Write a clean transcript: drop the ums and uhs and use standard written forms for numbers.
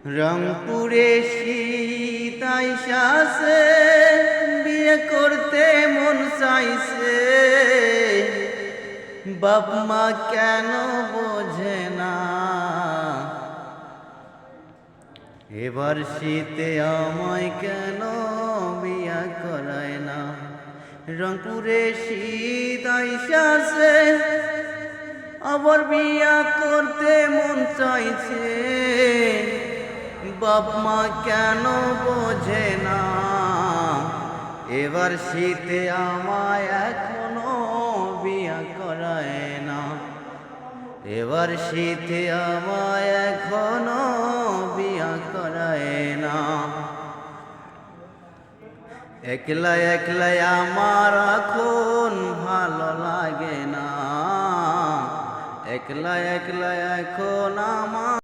রংপুরে শীত আইসাছে, বিয়ে করতে মন চাইছে, বাপ মা কেন বোঝে না। এবার শীতে আমায় কেন বিয়া করায় না। রংপুরে শীত আইসাছে, আবার বিয়া করতে মন চাইছে, বাপ মা কেন বোঝে না। এবার শীতে আমায় এখনো বিয়া করায় না। এবার শীতে আমায় এখনো বিয়া করায় না। একলা একলা আমার এখন ভালো লাগে না। একলা একলা এখন আমার